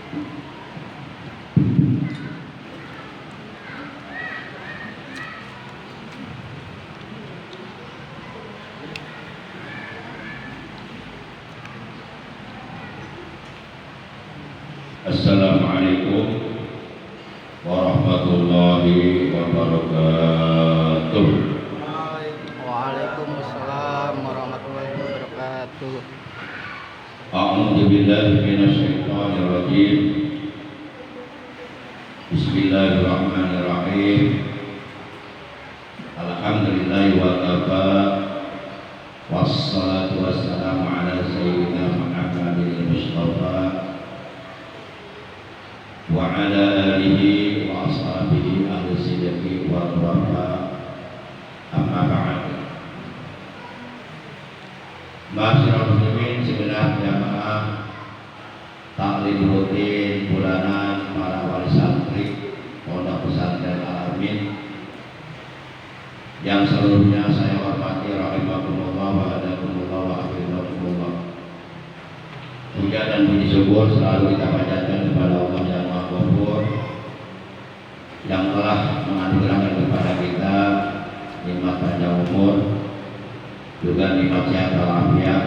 Assalamualaikum warahmatullahi wabarakatuh. Waalaikumsalam warahmatullahi wabarakatuh. A'udzu billahi minasyaitonir rajim. Bismillahirrahmanirrahim. Alhamdulillahi wa kafa. Wassalatu wassalamu ala sayyidina Muhammadin Mustafa wa ala alihi wa ashabihi ahli sidqi wa wafa. Amma ba'd. Ma'asyiral muslimin segenap jamaah taklim rutin bulanan para wali santri Pondok Pesantren Al-Amin yang seluruhnya saya hormati rahimakumullah wa hadakumullah wa akhirakumullah. Puja dan puji syukur selalu kita panjatkan kepada Allah yang Maha Ghafur yang telah menganugerahkan kepada kita nikmat panjang umur, juga nikmat sehat walafiat,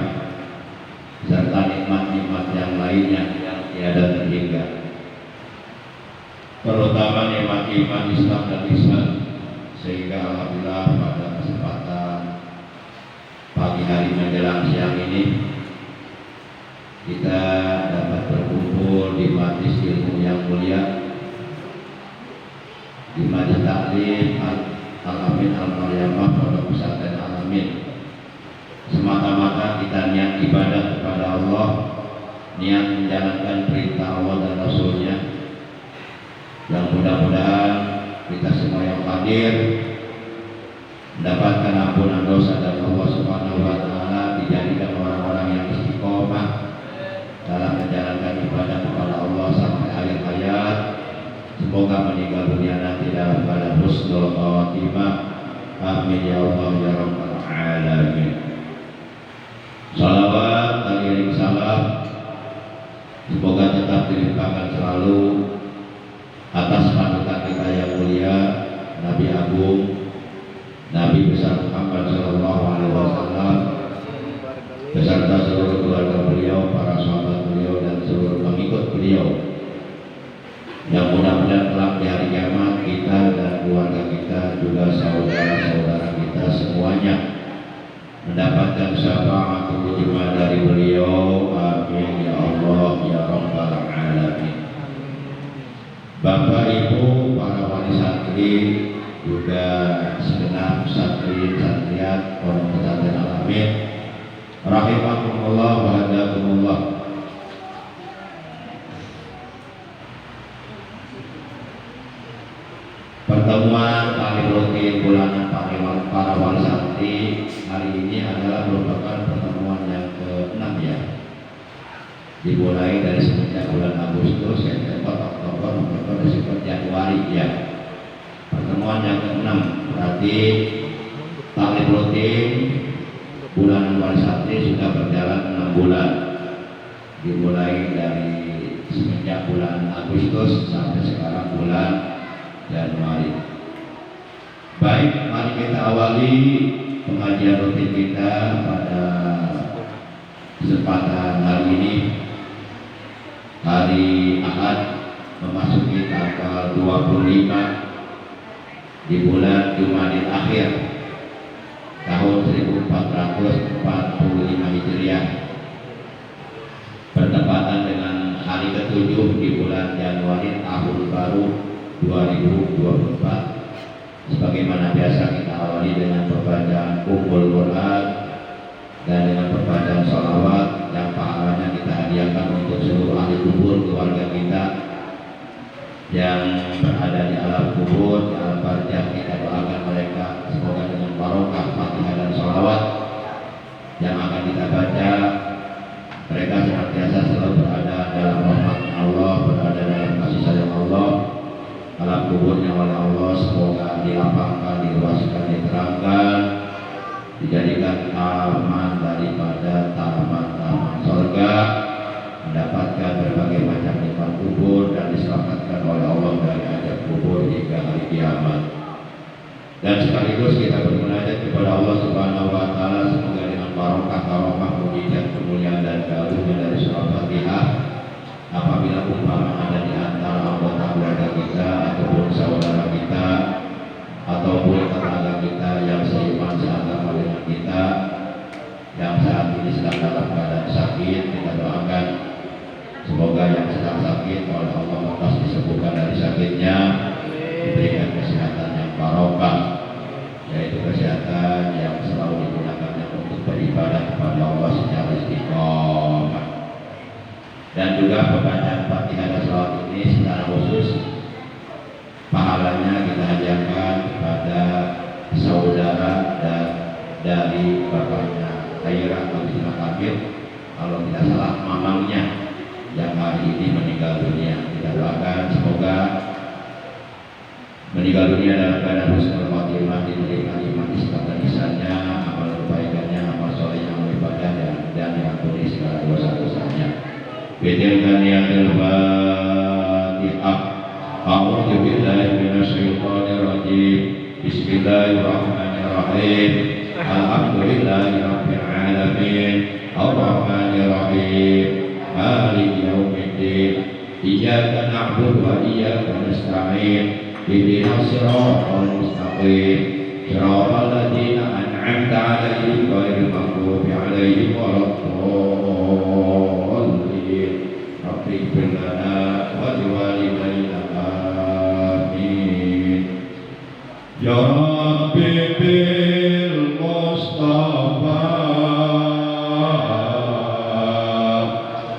serta nikmat-nikmat yang lainnya yang tiada terhingga. Terutama nikmat iman, Islam dan ihsan, sehingga alhamdulillah pada kesempatan pagi hari menjelang siang ini kita dapat berkumpul di majelis ilmu yang mulia, di majelis taklim Al-Amin Al-Maryamah Pondok Pesantren Al-Amin, semata-mata kita niat ibadah kepada Allah, niat menjalankan perintah Allah dan Rasulnya, yang mudah-mudahan kita semua yang hadir mendapatkan ampunan dosa dari Allah Subhanahu wa Ta'ala, dijadikan orang-orang yang istiqomah dalam menjalankan ibadah kepada Allah sampai akhir hayat. Semoga meninggal dunia nanti dalam keadaan husnul khatimah. Amin ya Allah ya rabbal alamin. Salawat dan salam semoga tetap dilimpahkan selalu atas panutan kita yang mulia, Nabi Agung, Nabi besar Muhammad sallallahu alaihi wasallam, beserta seluruh keluarga beliau, para sahabat beliau dan seluruh pengikut beliau, yang mudah-mudahan kelak di hari kiamat kita dan keluarga kita, juga saudara-saudara kita semuanya mendapatkan syafaat ijma dari beliau. Amin ya Allah ya rabbal alamin. Bapak Ibu para wali santri, juga segenap santri santriat Pondok Pesantren Al-Amin, rahimakumullah wa hadakumullah. Pertemuan taklim rutin bulanan para wali santri hari ini adalah merupakan pertemuan yang ke-6 ya. Dimulai dari semenjak bulan Agustus, September, Oktober, November, Desember, Januari ya. Pertemuan yang ke-6 berarti taklim rutin bulanan wali santri sudah berjalan 6 bulan. Dimulai dari semenjak bulan Agustus sampai sekarang bulan Januari. Baik, mari kita awali pengajian rutin kita pada kesempatan hari ini, hari Ahad, memasuki tanggal 25 di bulan Jumadil Akhir tahun 1445 Hijriah, bertepatan dengan hari ke-7 di bulan Januari tahun baru 2024. Sebagaimana biasa kita awali dengan perbacaan Ummul Quran dan dengan perbacaan sholawat yang pahalanya kita hadiahkan untuk seluruh ahli kubur keluarga kita yang berada di alam kubur, di alam barzakh. Kita doakan mereka semoga dengan barokah Fatihah dan sholawat yang akan kita baca, mereka senantiasa selalu berada dalam rahmat Allah, berada dalam kasih sayang Allah. Alam kuburnya oleh Allah semoga dilapangkan, diluaskan, diterangkan, dijadikan taman daripada taman-taman surga, mendapatkan berbagai macam nikmat kubur sekaligus kita bermunajat kepada Allah Subhanahu wa taala semoga dengan barokah mujizat kemuliaan dan keagungan dari surah Fatihah apabila umpama ada di antara anggota keluarga kita ataupun saudara kita ataupun tetangga kita yang seiman seagama dengan kita yang saat ini sedang dalam keadaan sakit, kita doakan semoga yang sedang sakit oleh Allah lekas disembuhkan dari sakitnya, diberikan kesehatan yang barokah, yaitu kesehatan yang selalu digunakannya untuk beribadah kepada Allah secara istiqomah. Dan juga pembacaan Fatihah dan Shalawat ini secara khusus pahalanya kita hadiahkan kepada saudara dan dari bapaknya Khairah Abdullah Kabir, kalau tidak salah mamangnya yang hari ini meninggal dunia. Kita doakan semoga meninggal dunia dalam keadaan husnul khotimah, diberikan iman Islam dan ihsannya, amal kebaikannya, amal soleh yang beribadah dan diampuni segala dosa-dosanya. Bitilkan ya Fatihah. A'udzu billahi minasyaitonir rajim. Bismillahirrahmanirrahim. Alhamdulillahirabbil alamin. Arrahmanir rahim. Maliki yaumiddin. Iyyaka na'budu wa iyyaka nasta'in. Ihdinas siratal mustaqim. Siratal ladzina an'amta 'alaihim ghairil maghdubi 'alaihim waladdallin. Rabbi ighfir lana wa liwalidayna amin. Ya Rabbi bil Mustafa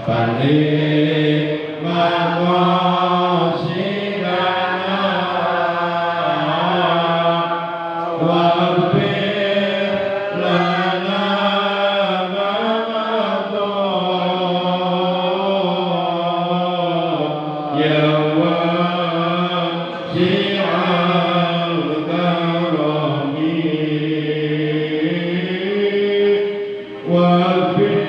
balik maqasidana waghfir lana ma madha ya wasi'al karami waghfir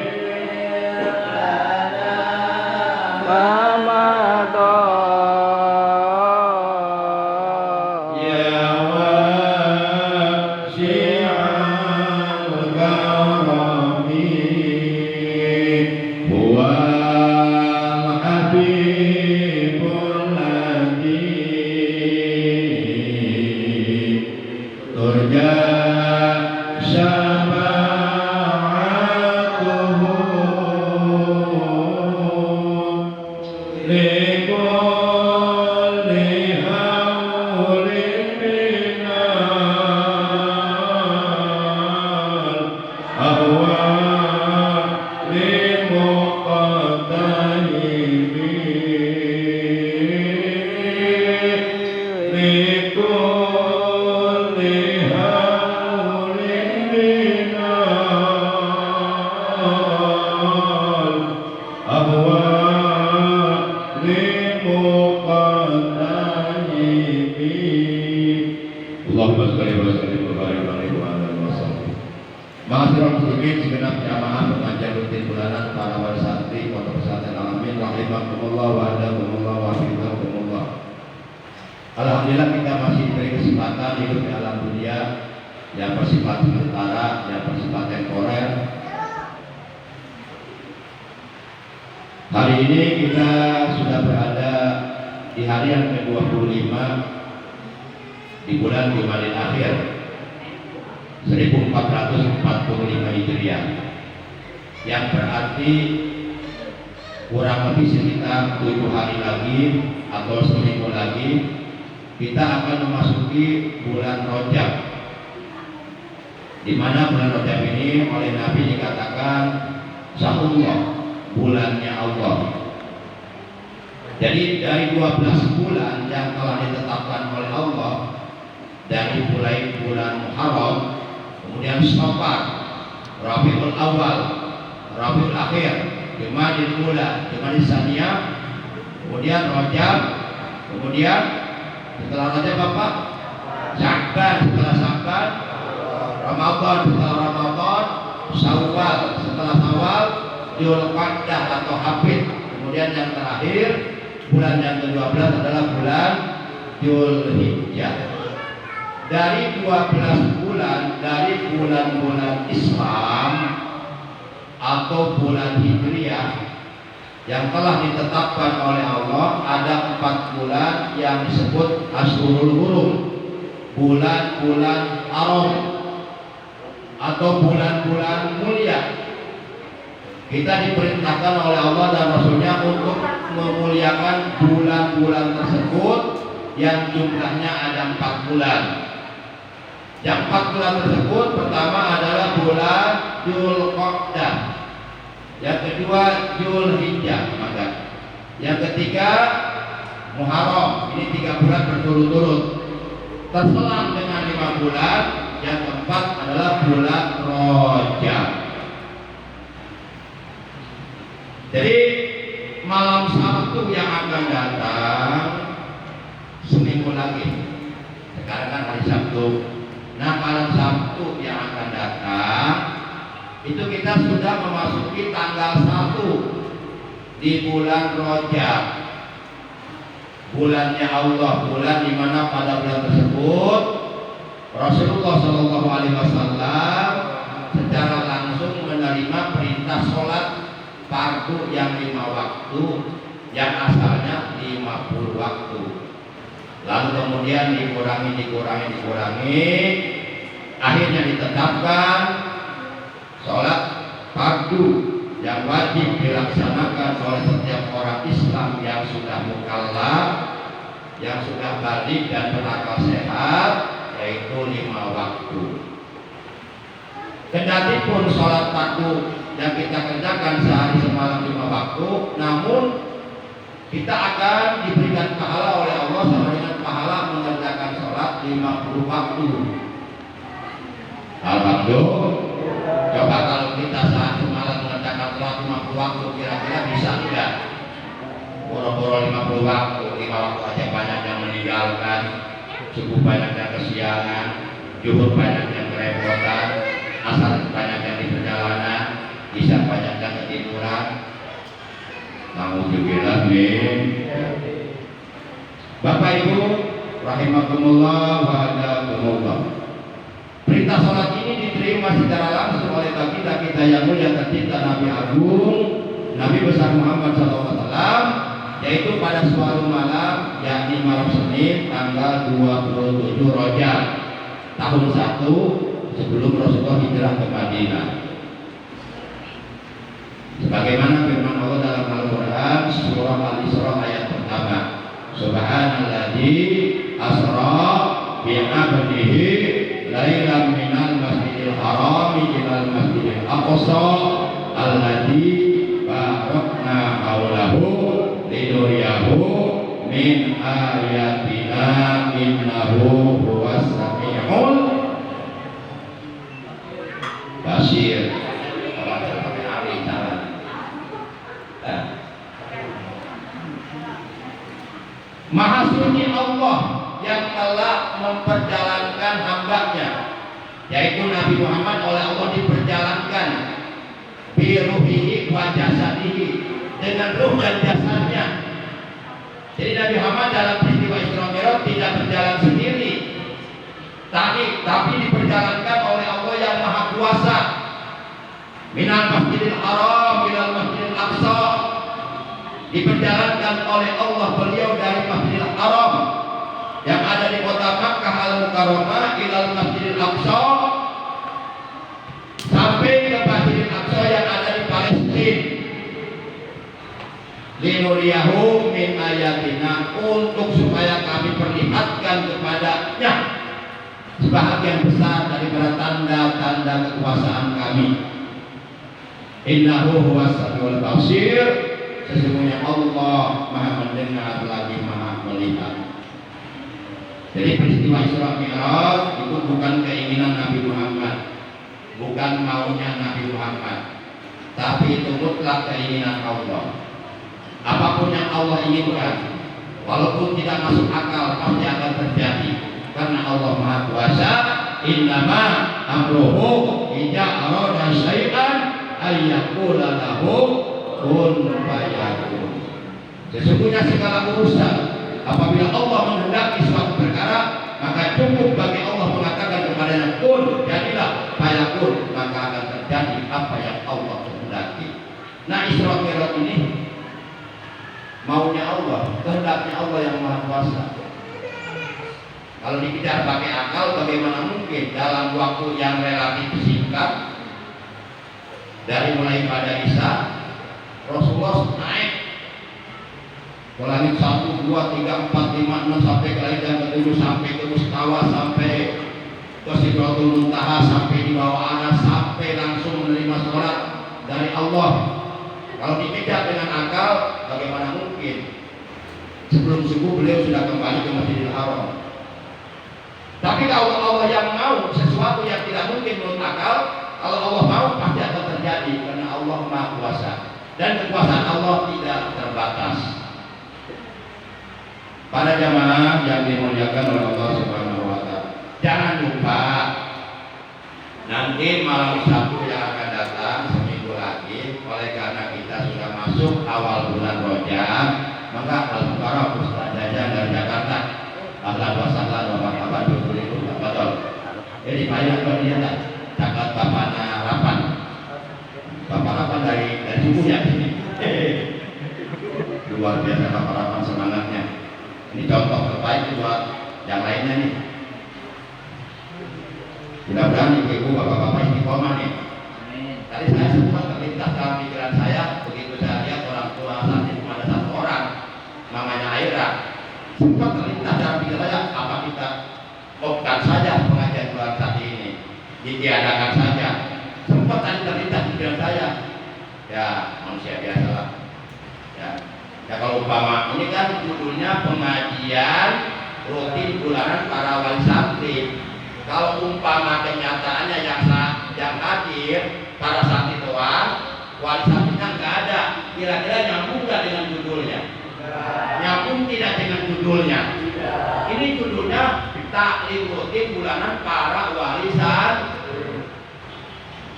Ma'asyiral muslimin, segenap jamaah pengajian rutin bulanan para wali santri Pondok Pesantren Al-Amin rahimakumullah wa adakumullah wa hafizakumullah. Alhamdulillah kita masih diberi kesempatan hidup di alam dunia yang bersifat sementara, yang bersifat temporer. Hari ini kita sudah berada di hari yang ke-25 di bulan Jumadil Akhir 1445 Hijriah, yang berarti kurang lebih sekitar 7 hari lagi atau seminggu lagi kita akan memasuki bulan Rajab, di mana bulan Rajab ini oleh Nabi dikatakan Syahrullah, bulannya Allah. Jadi dari 12 bulan yang telah ditetapkan oleh Allah, dari mulai bulan Muharram, kemudian Safar, Rabiul Awal, Rabiul Akhir, Jumadil Ula, Jumadil Tsaniyah, kemudian Rajab, kemudian setelah Rajab apa? Sya'ban, setelah Sya'ban Ramadan, setelah Ramadan Syawal, setelah Syawal Dzulqa'dah atau Hafid, kemudian yang terakhir bulan yang ke-12 adalah bulan Dzulhijjah. dari 12 bulan dari bulan-bulan Islam atau bulan Hijriah yang telah ditetapkan oleh Allah, ada 4 bulan yang disebut Ashurul Hurum, bulan-bulan haram atau bulan-bulan mulia. Kita diperintahkan oleh Allah dan Rasulnya untuk memuliakan bulan-bulan tersebut yang jumlahnya ada 4 bulan. Yang 4 bulan tersebut pertama adalah bulan Dzulqa'dah, yang kedua Dzulhijjah, yang ketiga Muharram. Ini 3 bulan berturut-turut terselang dengan 5 bulan. Yang keempat adalah bulan Rajab. Jadi malam Sabtu yang akan datang seminggu lagi, sekarang kan hari Sabtu. Nah, malam Sabtu yang akan datang itu kita sudah memasuki tanggal 1 di bulan Rajab, bulannya Allah, bulan di mana pada bulan tersebut Rasulullah SAW secara langsung menerima perintah sholat fardu yang 5 waktu, yang asalnya 50 waktu. Lalu kemudian dikurangi, akhirnya ditetapkan sholat fardu yang wajib dilaksanakan oleh setiap orang Islam yang sudah mukallaf, yang sudah balik dan berakal sehat, yaitu 5 waktu. Kendati pun sholat fardu yang kita kerjakan sehari semalam 5 waktu, namun kita akan diberikan pahala oleh Allah sama dengan pahala mengerjakan sholat 50 waktu. Alhamdulillah. Coba kalau kita saat semalam mengerjakan sholat 50 waktu, kira-kira bisa enggak? Boro-boro 50 waktu, 5 waktu aja banyak yang meninggalkan, subuh banyak yang kesiangan, zuhur banyak yang kerepotan, asar banyak yang di perjalanan, isya banyak yang ketiduran. Alhamdulillah. Bapak Ibu rahimakumullah wa a'adakumullah. Perintah sholat ini diterima secara langsung oleh baginda kita yang mulia tercinta Nabi Agung, Nabi besar Muhammad SAW, yaitu pada suatu malam, yakni malam Senin tanggal 27 Rajab tahun 1 sebelum Rasulullah hijrah ke Madinah. Sebagaimana firman Allah dalam Al-Quran surah Al-Isra ayat pertama, Subhanalladzi asra bi'abdihi lailan minal masjidil harami ilal masjidil aqsa alladzi barakna haulahu linuriyahu min ayatina innahu huwas sami'ul basir. Maha suci Allah yang telah memperjalankan hambanya, yaitu Nabi Muhammad, oleh Allah diperjalankan biruhihi wa jasadihi, dengan ruh dan jasadnya. Jadi Nabi Muhammad dalam peristiwa Isra Mi'raj tidak berjalan sendiri, tapi diperjalankan oleh Allah yang Maha Kuasa. Minal Masjidil Haram ilal Masjidil Aqsa, diperjalankan oleh Allah beliau dari Masjidil Haram yang ada di kota Makkah Al-Mukarramah ilal Masjidil Aqsa sampai ke Masjidil Aqsa yang ada di Palestina. Linuriyahu min ayatina, untuk supaya kami perlihatkan kepadanya sebahagian besar daripada tanda-tanda kekuasaan kami. Innahu huwas samiul basir, sesungguhnya Allah Maha mendengar lagi Maha melihat. Jadi peristiwa Isra Mi'raj itu bukan keinginan Nabi Muhammad, bukan maunya Nabi Muhammad, tapi itu mutlak keinginan Allah. Apapun yang Allah inginkan, walaupun tidak masuk akal, pasti akan terjadi, karena Allah Maha Kuasa. Innama amruhu idza arada syai'an ayyaqula lahu kun fayakun. Sesungguhnya segala urusan apabila Allah menghendaki suatu perkara, maka cukup bagi Allah mengatakan kepadanya kun, jadilah, fayakun, maka akan terjadi apa yang Allah kehendaki. Nah, Isra Mi'raj ini maunya Allah, kehendaknya Allah yang Maha Kuasa. Kalau dikejar pakai akal, bagaimana mungkin dalam waktu yang relatif singkat, dari mulai pada Isya, Rasulullah naik ke langit 1, 2, 3, 4, 5, 6 sampai ke langit yang ke-7, sampai ke Mustawa, sampai ke Sidratul Muntaha, sampai di bawah aras, sampai langsung menerima sholat dari Allah. Kalau dikejar dengan akal, bagaimana mungkin sebelum subuh beliau sudah kembali ke Masjidil Haram. Tapi kalau Allah yang mau sesuatu yang tidak mungkin menurut akal, kalau Allah mau pasti akan terjadi, karena Allah Maha Kuasa dan kekuasaan Allah tidak terbatas. Para jamaah yang dimuliakan oleh Allah Subhanahu wa Ta'ala, jangan lupa nanti malam Sabtu yang akan datang seminggu lagi, oleh karena kita sudah masuk awal bulan Rajab, maka Al-Mukarram Ustaz Jajan dari Jakarta, ahlan wa sahlan wa marhaban bikum, betul. Jadi banyak kegiatan Jakarta Rapan. Bapak Rapan dari subuh ya sini. Luar biasa Bapak Rapan semangatnya. Ini contoh terbaik buat yang lainnya nih. Mudah-mudahan ibu-ibu, bapak-bapak istiqomah nih. Tadi saya sempat terlintas dalam pikiran saya begitu saya lihat orang tua saat itu ada satu orang namanya Aira. Sempat terlintas dalam pikiran saya, apa kita opkan saja pengajian bulan saat ini, ditiadakan saja. Sempat tadi terlintas pikiran saya, ya manusia biasa lah. Ya kalau umpama ini kan judulnya pengajian rutin bulanan para wali santri. Kalau umpama kenyataannya yang hadir para santri doang, wali santrinya nggak ada, kira-kira nyambung nggak dengan judulnya? Nyambung tidak dengan judulnya? Ini judulnya taklim rutin bulanan para wali santri.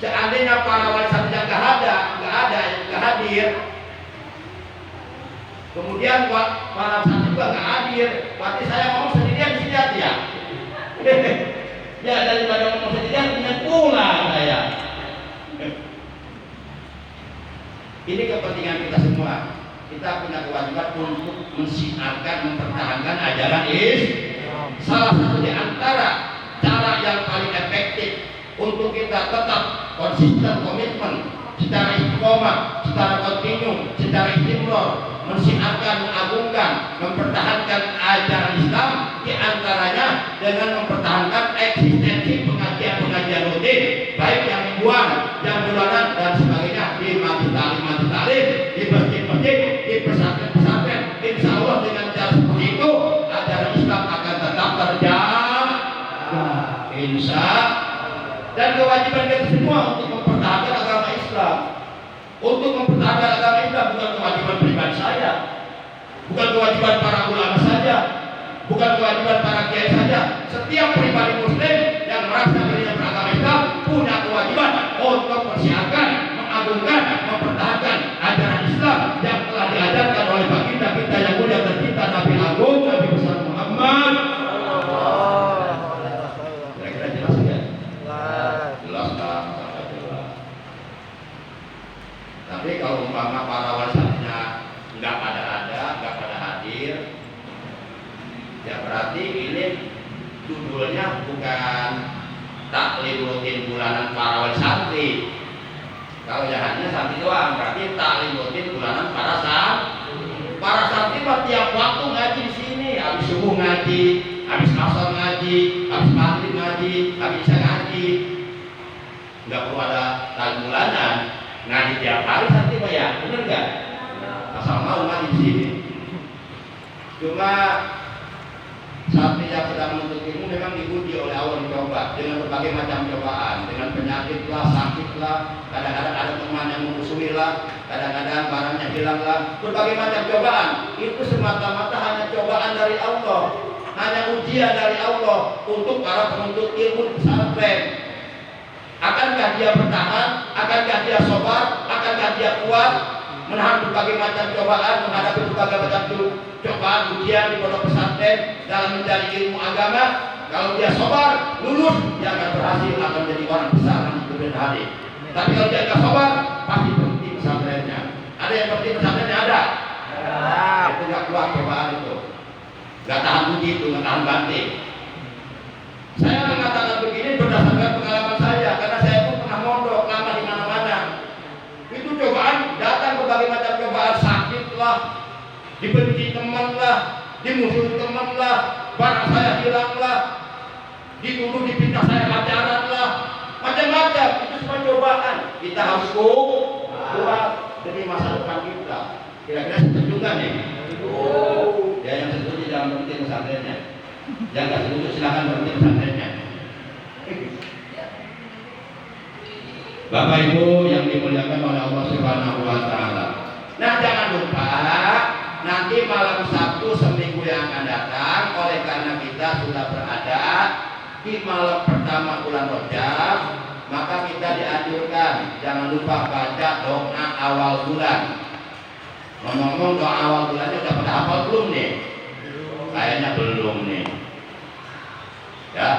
Seandainya para wali santri yang nggak hadir, kemudian para santri juga nggak hadir, berarti saya mau sendirian di sini aja. Ya daripada ngomong sendirian dengan pula saya. Ini kepentingan kita semua. Kita punya kewajiban untuk mensiarkan, mempertahankan ajaran Islam. Salah satu di antara cara yang paling efektif untuk kita tetap konsisten komitmen secara istiqomah, secara kontinu, secara istimror, mensiarkan, mengagungkan, mempertahankan ajaran Islam, diantaranya dengan mempertahankan eksistensi pengajian-pengajian rutin, baik yang mingguan, yang bulanan dan sebagainya, di majlis taklim, di masjid-masjid, di pesantren-pesantren. Insya Allah dengan cara seperti itu ajaran Islam akan tetap terjaga. Insya dan kewajiban kita semua untuk mempertahankan agama Islam. Untuk mempertahankan agama Islam bukan kewajiban pribadi saya, bukan kewajiban para ulama saja, bukan kewajiban para kiai saja. Setiap pribadi muslim yang merasa dirinya beragama Islam punya kewajiban untuk mensiarkan, mengagungkan, mempertahankan ajaran Islam yang telah diajarkan oleh baginda kita yang mulia tercinta Nabi Agung Nabi besar Muhammad. Kira-kira jelas ya? Jelas kan? Tapi kalau umpama para wali santrinya nggak pada ada, nggak pada hadir, ya berarti ini judulnya bukan taklim rutin bulanan para wali santri. Kalau yang hanya santri doang, berarti taklim rutin bulanan para santri. Para santri tiap waktu ngaji di sini, habis subuh ngaji, habis asar ngaji, habis maghrib ngaji, habis isya ngaji. Nggak perlu ada taklim bulanan. Ngaji tiap hari santri Pak ya, bener nggak? Asal mau ngaji di sini. Cuma santri yang sedang menuntut ilmu memang diuji oleh Allah, dicoba dengan berbagai macam cobaan, dengan penyakit lah, sakit lah, kadang-kadang ada teman yang memusuhi lah, kadang-kadang barangnya hilang lah, berbagai macam cobaan. Itu semata-mata hanya cobaan dari Allah, hanya ujian dari Allah untuk para penuntut ilmu di pesantren. Akankah dia bertahan? Akankah dia sabar? Akankah dia kuat? menahan berbagai macam cobaan, menghadapi berbagai macam cobaan ujian di pondok pesantren dalam mencari ilmu agama. Kalau dia sabar, lulus, dia akan berhasil, akan menjadi orang besar nanti kemudian hari. Tapi kalau dia nggak sabar, pasti berhenti pesantrennya. Ada yang berhenti pesantrennya ada? Itu nggak kuat cobaan itu, nggak tahan uji itu, nggak tahan banting. Saya mengatakan begini berdasarkan pengalaman saya, karena saya pun pernah mondok lama di mana-mana. Itu cobaan datang, berbagai macam cobaan, sakit lah, dibenci teman lah, dimusuhi teman lah, barang saya hilang lah, dituduh dipitnah saya pacaran lah, macam-macam. Itu semua cobaan. Kita harus kuat demi masa depan kita. Kira-kira setuju kan nih? Ya, yang setuju jangan berhenti pesantrennya. Yang nggak setuju silakan berhenti pesantrennya. Bapak Ibu yang dimuliakan oleh Allah Subhanahu wa taala. Nah, jangan lupa nanti malam Sabtu seminggu yang akan datang, oleh karena kita sudah berada di malam pertama bulan Rajab, maka kita dianjurkan jangan lupa baca doa awal bulan. Ngomong-ngomong, doa awal bulannya udah pada hafal belum nih? Kayaknya belum nih. Ya.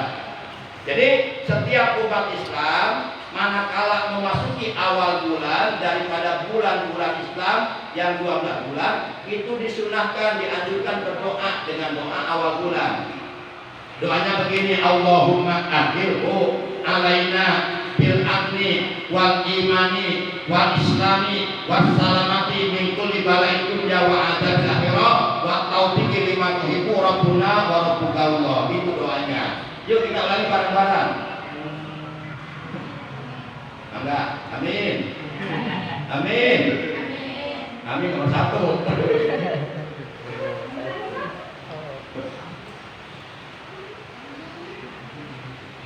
Jadi setiap umat Islam manakala memasuki awal bulan daripada bulan-bulan Islam yang 12 bulan, itu disunahkan, dianjurkan berdoa dengan doa awal bulan. Doanya begini, Allahumma akhirhu alaina bil amni wal imani wal islami was salamati min kulli bala'in dunya wa adzab akhirah wa taufiqi lima tuhibbu rabbuna wa rabbuka Allah. Itu doanya. Yuk kita ulangi bareng-bareng. Enggak? Amin. Amin. Amin nomor 1.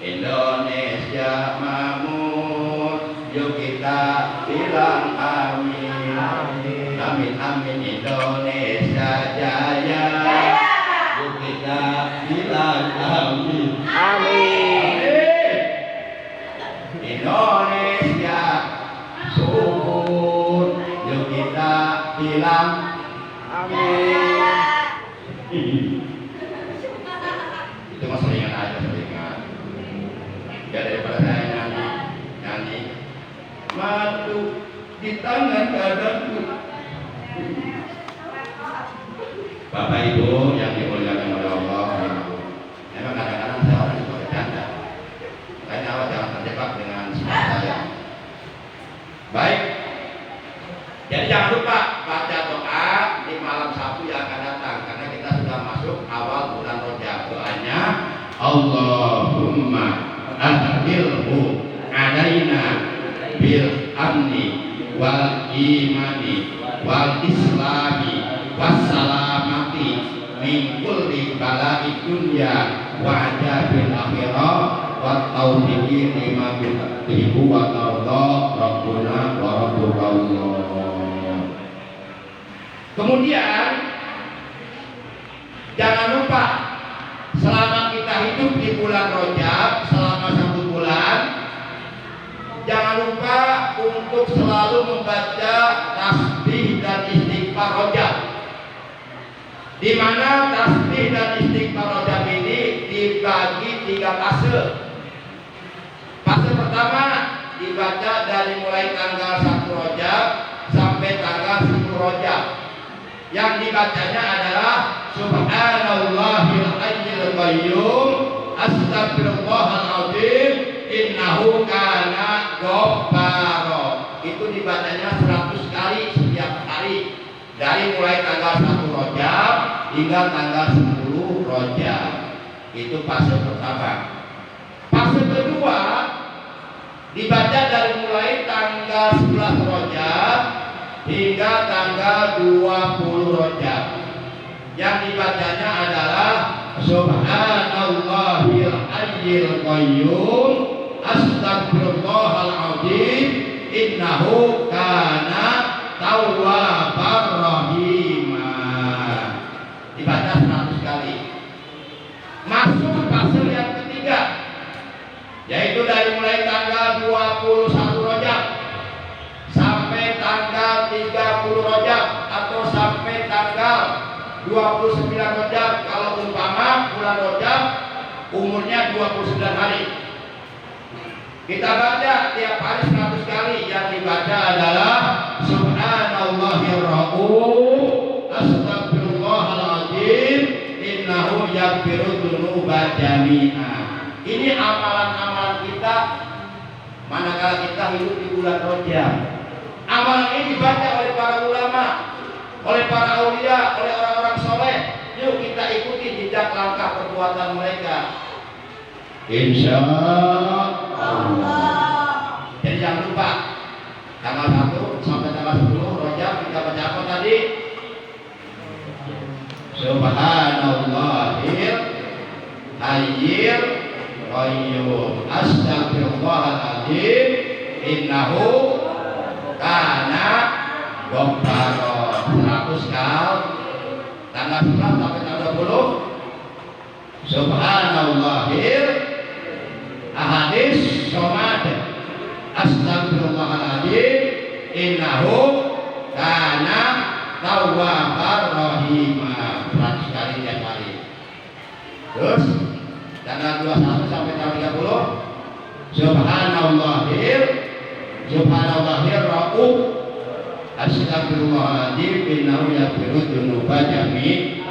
Indonesia makmur, yuk kita bilang amin. Amin amin. Indonesia jaya, yuk kita bilang amin. Amin. Indonesia subur, yuk kita bilang amin. Itu mas seringan aja, seringan. Ya daripada saya nyanyi madu di tangan kadanku. Bapak Ibu yang dimuliakan oleh Allah, memang kadang-kadang saya orang suka bercanda, makanya awak jangan terjebak dengan sifat saya. Baik, jadi jangan lupa baca doa di malam Sabtu yang akan datang, karena kita sudah masuk awal bulan Rajab. Doanya Allahumma adkhilhu alaina bil amni wal imani wal islami was salamati min kulli bala'i dunya wa adzabil akhirah wa taufiqi lima tuhibbu wa tarda rabbuna wa rabbuka Allah. Kemudian jangan lupa selama kita hidup di bulan Rajab selama 1 bulan, jangan lupa untuk selalu membaca tasbih dan istighfar Rajab. Di mana tasbih dan istighfar Rajab ini dibagi 3 fase. Fase pertama dibaca dari mulai tanggal 1 Rajab sampai tanggal 10 Rajab. Yang dibacanya adalah Subhanallahil hayyil qayyum, astagfirullahal azim, innahu kana ghaffara. Itu dibacanya 100 kali setiap hari dari mulai tanggal 1 Rajab hingga tanggal 10 Rajab. Itu fase pertama. Fase kedua dibaca dari mulai tanggal 11 Rajab hingga tanggal 20 Rajab. Yang dibacanya adalah Subhanallahil hayyil qayyum, astagfirullahal azim, innahu kana tawwabar rahimah. Dibaca 100 kali. Masuk fase yang ketiga, yaitu dari mulai tanggal 21 Rajab sampai tanggal 30 Rajab atau sampai tanggal 29 Rajab. Kalau umpama bulan Rajab umurnya 29 hari, kita baca tiap hari 100 kali. Yang dibaca adalah Subhanallahirrahim, Astagfirullahaladzim, Innahu yaghfiru dzunuba jami'a. Ini amalan-amalan kita manakala kita hidup di bulan Rajab. Amalan ini dibaca oleh para ulama, oleh para aulia, oleh orang-orang soleh. Yuk kita ikuti jejak langkah perbuatan mereka, insya Allah. Jadi jangan lupa tanggal 1 sampai tanggal 10 Rajab kita baca apa tadi? Subhanallahil hayyil qayyum, astagfirullahaladzim, innahu kana ghaffara. 100 kali. Tanggal 11 sampai tanggal 20 Subhanallahil ahadis somad, astagfirullahaladzim, innahu kana tawwabar rahimah. 100 kali tiap hari. Terus tanggal 21 sampai tanggal 30 Subhanallahil rauf, astagfirullahaladzim, innahu yaghfiru dzunuba jami'a.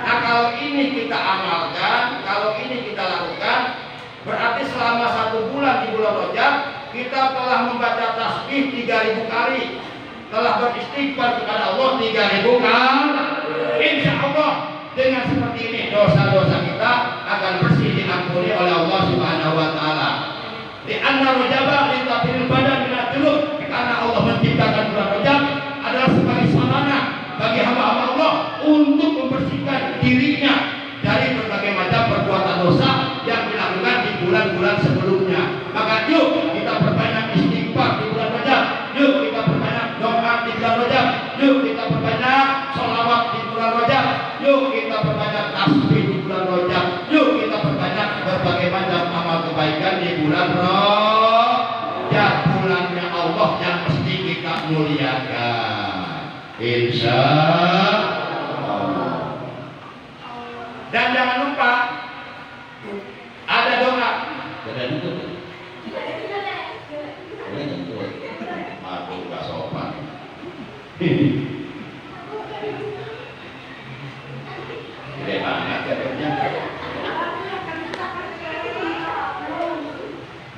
Nah, kalau ini kita amalkan, kalau ini kita lakukan, berarti selama 1 bulan di bulan Rajab kita telah membaca tasbih 3000 kali, telah beristighfar kepada Allah 3000 kali. Insya Allah dengan seperti ini dosa-dosa kita akan bersih, diampuni oleh Allah Subhanahu wa taala. Di anna Rajab litafil badan min dzunub, karena Allah menciptakan bulan Rajab adalah sebagai sarana bagi hamba-hamba Allah untuk membersihkan dirinya dari berbagai macam perbuatan dosa yang dilakukan di bulan-bulan sebelumnya. Maka yuk kita perbanyak istighfar di bulan Rajab, yuk kita perbanyak doa di bulan Rajab, yuk kita perbanyak sholawat di bulan Rajab, yuk kita perbanyak tasbih di bulan Rajab, yuk kita perbanyak berbagai macam amal kebaikan di bulan Rajab, bulannya Allah yang mesti kita muliakan, insya Allah. Dan jangan lupa ada doa. Ada itu. Boleh itu. Aku gak sopan. Gede banget jadinya.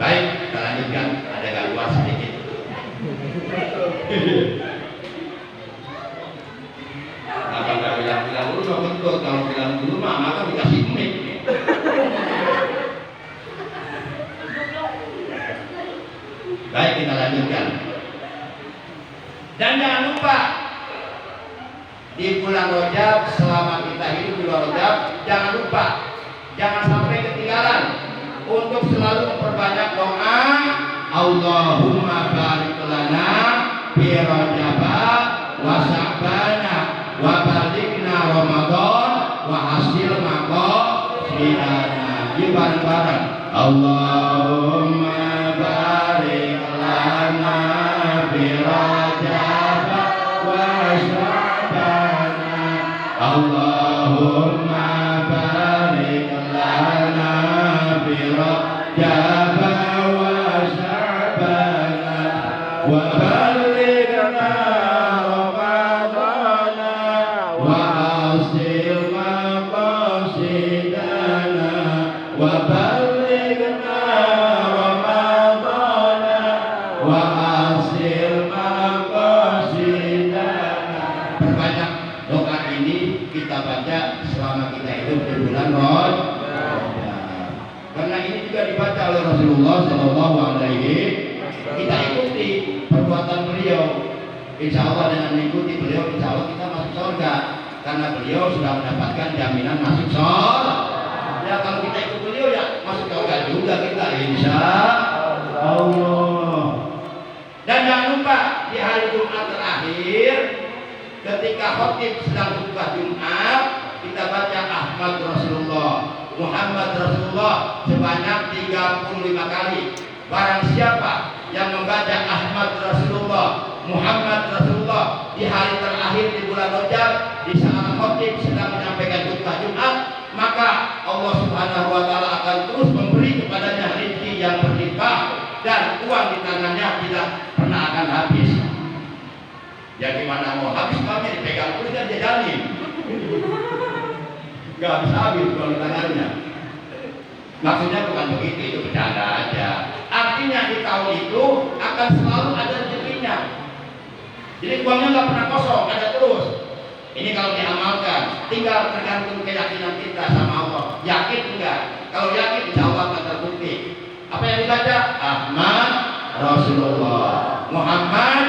Baik, kita lanjutkan. Ada gangguan sedikit. Apa nggak bilang-bilang dulu so betul, kalau bilang dulu maka dikasih mic. Baik, kita lanjutkan. Dan jangan lupa di bulan Rajab, selama kita hidup di bulan Rajab, jangan lupa, jangan sampai ketinggalan untuk selalu memperbanyak doa. Allahumma barik lana fi Rajab wa Sya'bana wa balighna Ramadan wa hasil maqasidana. Yuk bareng-bareng. Allahumma barik lana fi Rajab wa Sya'bana. Allahumma barik lana fi Rajab wa Sya'bana wa balighna Rasulullah Shallallahu Alaihi. Kita ikuti perbuatan beliau. Insya Allah dengan mengikuti beliau, insya Allah kita masuk surga karena beliau sudah mendapatkan jaminan masuk surga. Ya kalau kita ikut beliau ya masuk surga juga kita, insya Allah. Dan jangan lupa di hari Jumat terakhir ketika khotib sedang khutbah Jumat, kita baca Ahmad Rasulullah, Muhammad Rasulullah sebanyak 35 kali. Barang siapa yang membaca Ahmad Rasulullah, Muhammad Rasulullah Subhanahu wa taala akan terus memberi kepadanya rezeki yang berlimpah dan uang di tangannya tidak pernah akan habis. Ya gimana mau habis kami dipegang terus dan dijalin. Gak bisa habis uang di tangannya. Maksudnya bukan begitu, itu bercanda aja. Artinya di tahun itu akan selalu ada rezekinya. Jadi uangnya nggak pernah kosong, ada terus. Ini kalau diamalkan, tinggal tergantung keyakinan kita sama Allah. Yakin enggak? Kalau yakin, insya Allah akan terbukti. Apa yang dibaca? Ahmad Rasulullah, Muhammad.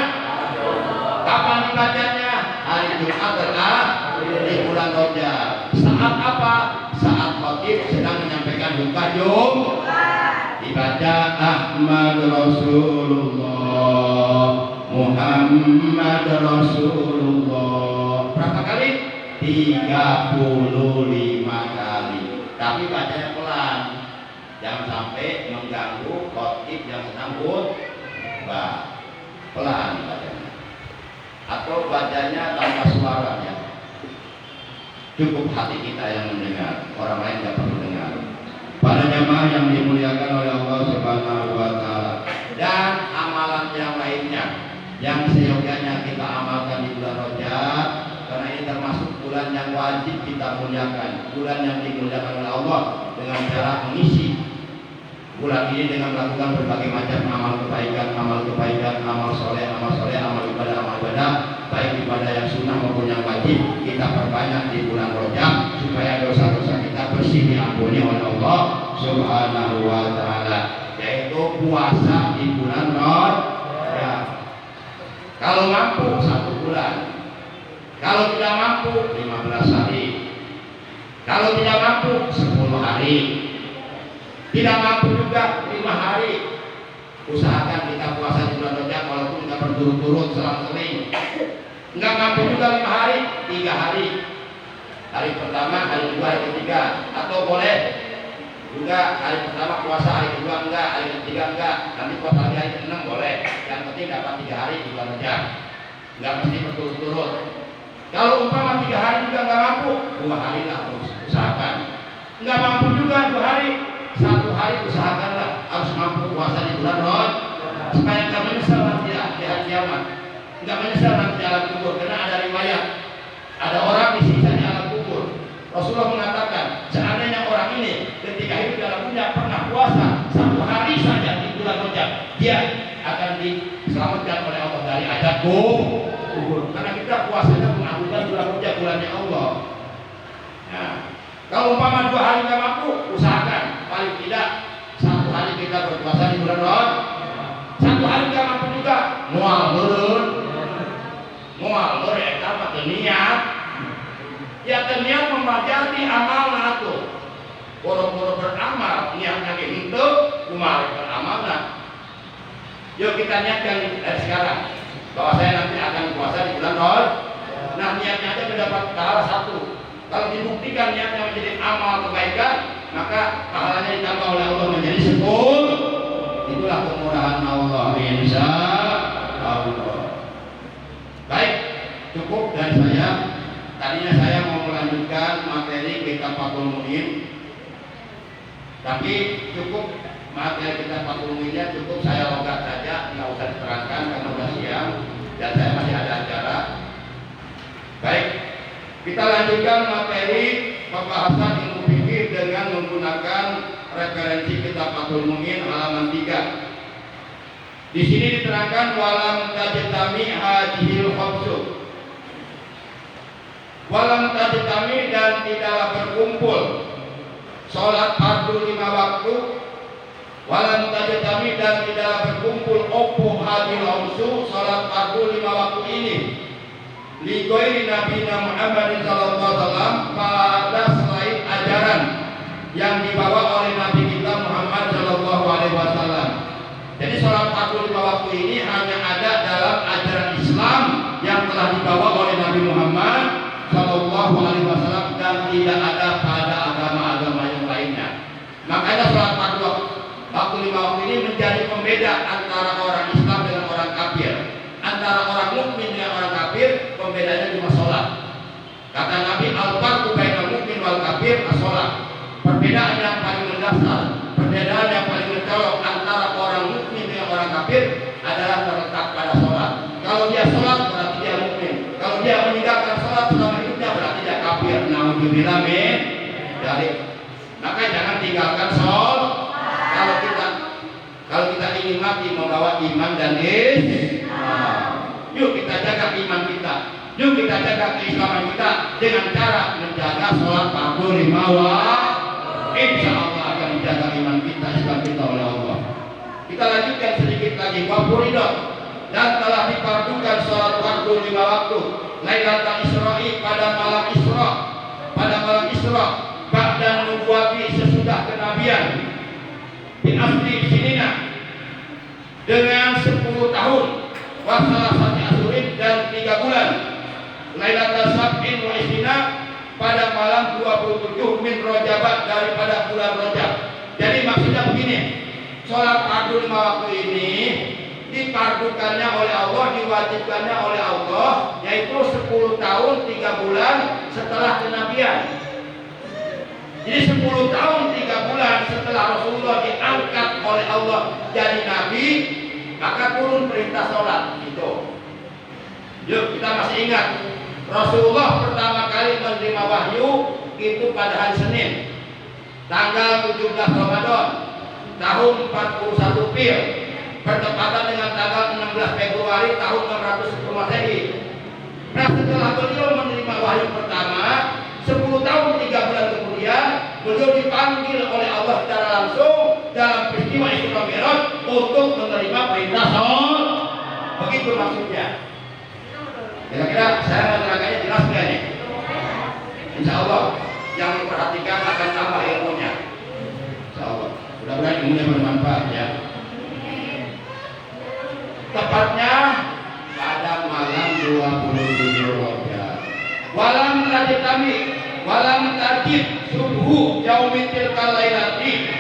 Kapan dibacanya? Hari Jumat terakhir di bulan Rajab. Saat apa? Saat khatib sedang menyampaikan khutbah Jumat. Dibaca Ahmad Rasulullah, Muhammad Rasulullah. Berapa kali? 35 kali. Tapi bacanya pelan. Jangan sampai mengganggu khatib yang sedang khutbah. Pelan bacanya. Atau bacanya tanpa suara ya. Cukup hati kita yang mendengar, orang lain tidak perlu dengar. Para jamaah yang dimuliakan oleh Allah Subhanahu wa taala, dan amalan yang lainnya yang seyogyanya kita amalkan di bulan Rajab, karena ini termasuk bulan yang wajib kita muliakan, bulan yang dimuliakan oleh Allah dengan cara mengisi bulan ini dengan melakukan berbagai macam amal kebaikan, amal soleh, amal ibadah, baik ibadah yang sunnah maupun yang wajib kita perbanyak di bulan Rajab supaya dosa-dosa kita bersih diampuni oleh Allah Subhanahu wa taala, yaitu puasa di bulan Rajab. Kalau mampu 1 bulan, kalau tidak mampu 15 hari, kalau tidak mampu 10 hari, tidak mampu juga 5 hari. Usahakan kita puasa di bulan Rajab walaupun tidak berturut-turut selang-seling. Enggak mampu juga 5 hari, 3 hari. Hari pertama, hari kedua, hari ketiga. Atau boleh juga hari pertama puasa, hari kedua enggak, hari ketiga enggak. Nanti puasa lagi hari ke-6 boleh. Yang penting dapat 3 hari di bulan Rajab. Enggak mesti berturut-turut. Kalau umpama 3 hari juga enggak mampu, 2 hari lah usahakan. Enggak mampu juga 2 hari, 1 hari usahakanlah harus mampu puasa di bulan Rajab supaya enggak menyesal nanti di hari kiamat. Enggak menyesal nanti di alam kubur, karena ada riwayat ada orang disiksa di alam kubur. Rasulullah mengatakan seandainya orang ini ketika hidup dalam dunia pernah puasa 1 hari saja di bulan Rajab, dia akan diselamatkan oleh Allah dari azab kubur. Karena kita puasanya mengagunkan bulan Rajab, bulannya Allah. Nah, kalau umpama 2 hari nggak mampu, usahakan paling tidak 1 hari kita berpuasa di bulan Rajab. 1 hari nggak mampu juga, mual eta mah niat. Ya niat memajari amal natu. Boro-boro beramal, niatnya ge henteu, kumaha beramal nah. Yuk kita niatkan dari sekarang bahwa saya nanti akan puasa di bulan Rajab. Nah, niatnya aja mendapat pahala 1. Kalau dibuktikan niatnya menjadi amal kebaikan, maka pahalanya ditambah oleh Allah menjadi 10. Itulah kemurahan Allah, insya Allah. Baik, cukup dari saya. Tadinya saya mau melanjutkan materi kitab Fathul Muin, tapi cukup materi kitab Fathul Muinnya cukup saya logat saja, nggak usah diterangkan karena udah siang dan saya masih ada acara. Baik, kita lanjutkan materi pembahasan ilmu fikih dengan menggunakan referensi kitab Fathul Muin halaman 3. Di sini diterangkan walam tajtami hadhil khamsu. Walam tajtami dan tidaklah berkumpul salat fardu 5 waktu. Walam tajtami dan tidaklah berkumpul opo hadhil khamsu salat fardu 5 waktu ini. Li ghairi Nabi Muhammad sallallahu alaihi wasallam pada selain ajaran yang dibawa oleh Nabi kita Muhammad sallallahu alaihi wasallam. Jadi sholat fardu 5 waktu ini hanya ada dalam ajaran Islam yang telah dibawa oleh Nabi Muhammad Sallallahu Alaihi Wasallam dan tidak ada pada agama-agama yang lainnya. Makanya sholat fardu waktu 5 waktu ini menjadi pembeda antara orang Islam dengan orang kafir, antara orang mukmin dengan orang kafir. Pembedanya cuma sholat. Kata Nabi, al-farqu bainal mukmin wal kafir as-sholat. Perbedaan yang Naudzubillah min dzalik. Maka jangan tinggalkan sholat. Kalau kita ingin mati membawa iman dan Islam, yuk kita jaga iman kita. Yuk kita jaga keislaman kita dengan cara menjaga sholat fardu 5 waktu. Insya Allah akan menjaga iman kita, Islam kita oleh Allah. Kita lanjutkan sedikit lagi. Wa furidat, dan telah difardukan sholat fardu 5 waktu Lailatul Isra'i, pada malam Isra, ba'da nubuwati, sesudah kenabian, bin asli sinina, dengan 10 tahun, wa salasati asyurin, dan 3 bulan, Lailatul Sab'in wa Isrina, pada malam 27 min Rajab, daripada bulan Rajab. Jadi maksudnya begini, sholat fardu 5 waktu ini difardukannya oleh Allah, diwajibkannya oleh Allah, yaitu 10 tahun 3 bulan setelah kenabian. Jadi 10 tahun 3 bulan setelah Rasulullah diangkat oleh Allah jadi nabi, maka turun perintah sholat. Itu. Yuk kita masih ingat, Rasulullah pertama kali menerima wahyu itu pada hari Senin, tanggal 17 Ramadan tahun 41 Pil, bertepatan dengan tanggal 16 Februari tahun 610 Masehi. Nah, setelah beliau menerima wahyu pertama, 10 tahun 3 bulan kemudian, beliau dipanggil oleh Allah secara langsung dalam peristiwa Isra Mi'raj untuk menerima perintah sholat. Begitu maksudnya. Kira-kira saya menerangkannya jelas nggak nih? Insya Allah yang memperhatikan akan tambah ilmunya. Insya Allah. Mudah-mudahan ilmunya bermanfaat ya. Tepatnya pada malam 27 Rajab. Walam tajib subuh yaumitil kalailati,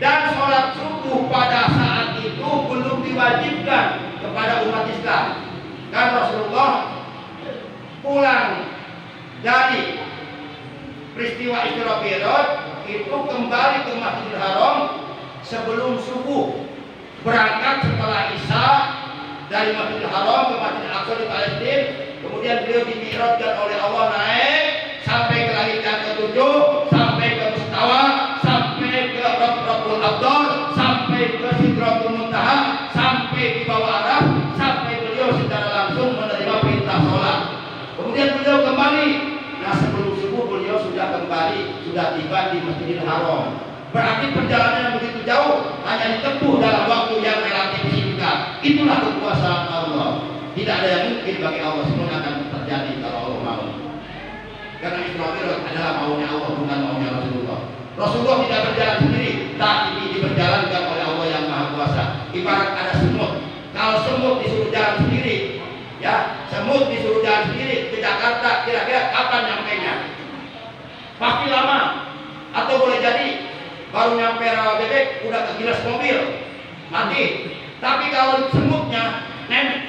dan sholat subuh pada saat itu belum diwajibkan kepada umat Islam. Kan Rasulullah pulang dari peristiwa Isra Mi'raj itu kembali ke Masjidil Haram sebelum subuh, berangkat setelah Isya dari Masjidil Haram ke Masjidil Aqsa di Palestina. Kemudian beliau dimi'rajkan oleh Allah naik sampai ke langit yang ke-7, sampai ke Mustawa, sampai ke Rabbul Abdul, sampai ke Sidratul Muntaha, sampai di bawah Araf, sampai beliau secara langsung menerima perintah sholat. Kemudian beliau kembali. Nah, sebelum subuh beliau sudah kembali, sudah tiba di Masjidil Haram. Berarti perjalanan yang begitu jauh hanya ditempuh dalam waktu yang relatif singkat. Itulah kekuasaan Allah. Tidak ada yang mungkin bagi Allah, semua akan terjadi kalau Allah mau. Karena Isra Mi'raj adalah maunya Allah, bukan maunya Rasulullah. Rasulullah tidak berjalan sendiri, tapi diberjalankan oleh Allah yang Maha Kuasa. Ibarat ada semut. Kalau semut disuruh jalan sendiri, ya, semut disuruh jalan sendiri ke Jakarta, kira-kira kapan nyampainya? Pasti lama. Atau boleh jadi baru nyampe Rawabebek udah kegilas mobil, mati. Tapi kalau semutnya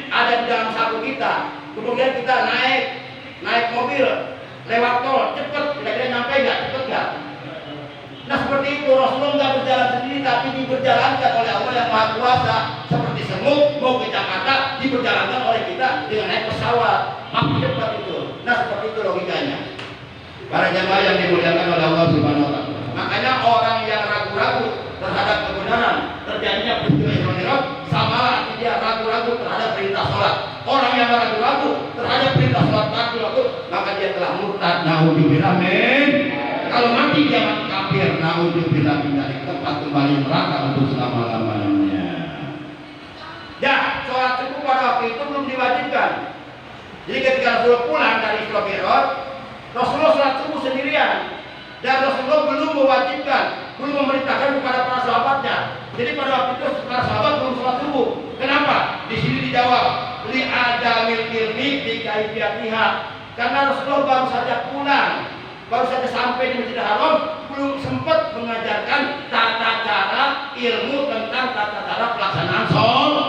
ada di dalam saku kita, kemudian kita naik mobil lewat tol, cepet, kira-kira nyampe nggak? Cepet nggak? Nah seperti itu, Rasulullah nggak berjalan sendiri, tapi diberjalankan oleh Allah yang Maha Kuasa. Seperti semut mau ke Jakarta, diberjalankan oleh kita dengan naik pesawat, makin cepat itu. Nah seperti itu logikanya. Para jamaah yang dimuliakan oleh Allah Subhanahu Wa Taala. Makanya orang yang ragu-ragu terhadap kebenaran terjadinya peristiwa Isra Mi'raj, sama arti dia ragu-ragu terhadap perintah sholat. Orang yang ragu-ragu terhadap perintah sholat waktu, maka dia telah murtad. Naudzubillah min. Kalau mati dia mati kafir. Naudzubillah min, dari tempat kembali neraka untuk selama-lamanya. Ya, sholat subuh pada waktu itu belum diwajibkan. Jadi ketika Rasulullah pulang dari Isra Mi'raj, Rasulullah sholat subuh sendirian. Dan Rasulullah belum mewajibkan, belum memerintahkan kepada para sahabatnya. Jadi pada waktu itu para sahabat belum sholat subuh. Kenapa? Di sini dijawab, li adamil ilmi bi kaifiyatiha. Karena Rasulullah baru saja pulang, baru saja sampai di Masjidil Haram, belum sempat mengajarkan tata cara ilmu tentang tata cara pelaksanaan sholat.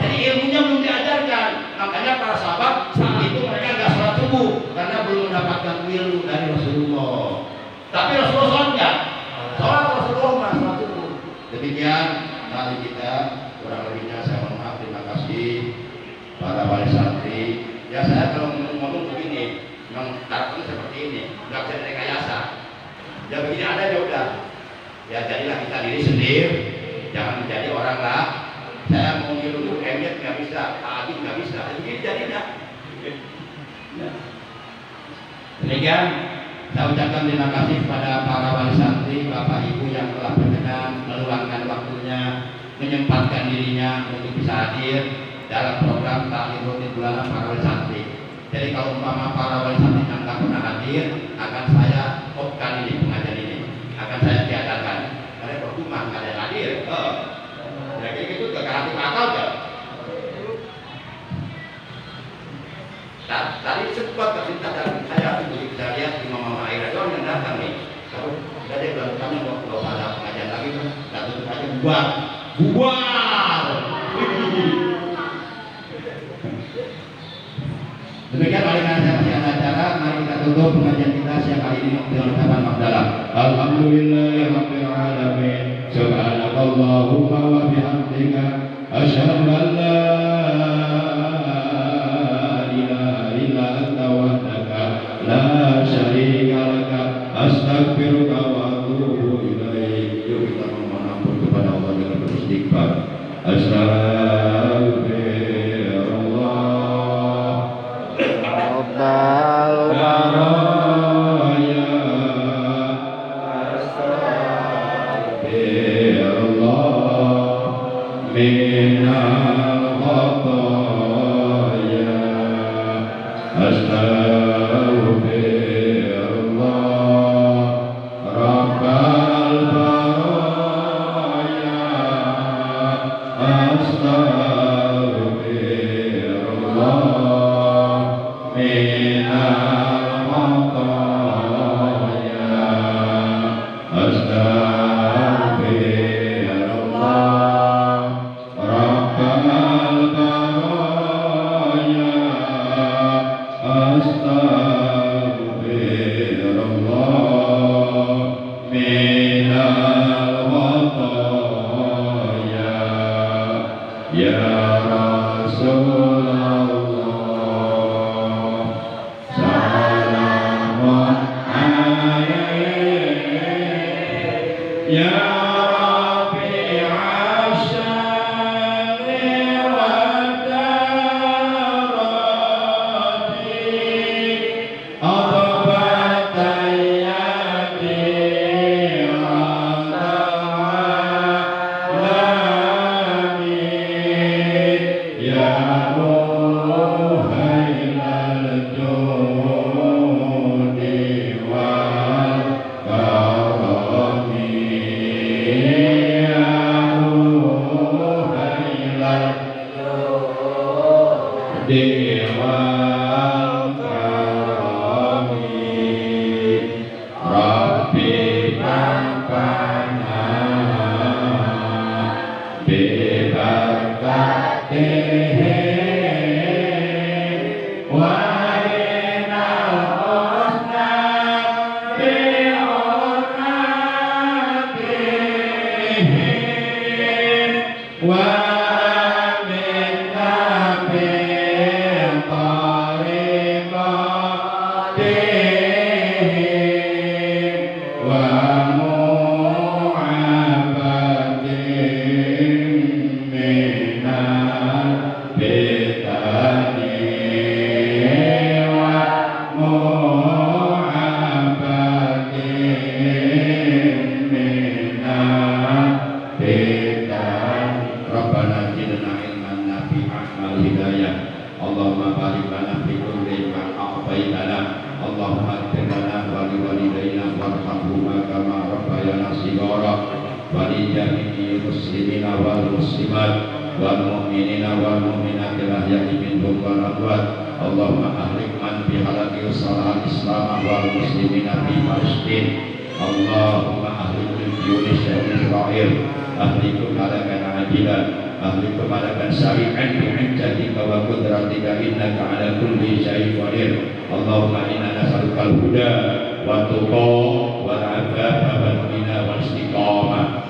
Jadi ilmunya belum diajarkan. Makanya para sahabat saat itu mereka nggak sholat subuh karena belum mendapatkan ilmu dari Rasulullah. Tapi Rasulullah sholat nggak? Sholat Rasulullah sholat subuh. Demikian kali kita, kurang lebihnya saya mohon maaf. Terima kasih para wali santri. Ya saya kalau ngomong begini, Memang karakternya seperti ini, nggak bisa direkayasa. Ya begini ada ya udah. Ya jadilah kita diri sendiri, jangan menjadi orang lah. Saya mau ngilu emir nggak bisa, Adit nggak bisa. Begini jadinya. Ya. Demikian saya ucapkan terima kasih kepada para wali santri, bapak ibu yang telah berkenan meluangkan waktunya, menyempatkan dirinya untuk bisa hadir dalam program taklim rutin bulanan para wali santri. Jadi kalau umpama para wali santri yang tak pernah hadir, akan saya opkan ini pengajian ini, akan saya tiadakan. Karena percuma nggak ada yang hadir. Ya kayak gitu gak hati akal kan? Nah, tadi sempat terlintas dalam saya untuk bisa lihat di mama air ada yang datang nih. Kalau nggak ada bilang kami kalau ada pengajian lagi kan, nggak tutup aja bubar, bubar. Demikian mari saya masih ada acara, mari kita tutup pengajian kita siang kali ini dengan ucapan hamdalah. Alhamdulillahirabbil alamin. Subhanakallahumma wa bihamdika asyhadu an la ilaha illa anta wahdaka la syarika laka astaghfiruka wa atubu ilaik. Yuk kita mohon ampun kepada Allah dengan beristighfar. Astaghfirullah.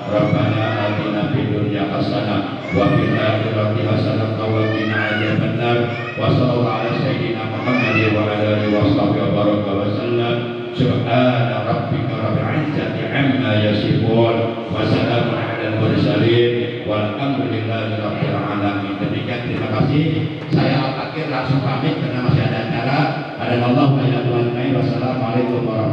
Rabbana atina fid dunya hasanah wa fil akhirati hasanah wa qina adzabannar. benar. Wassallallahu ala sayyidina Muhammad wa ala alihi washabihi wa baraka wa sallam. Subhana rabbika rabbil izzati amma yasifun wa salamun alal mursalin walhamdulillahi rabbil alamin. Demikian, terima kasih. Saya akhir langsung pamit karena masih ada acara. Ada Allah wa Wassalamualaikum warahmatullahi wabarakatuh.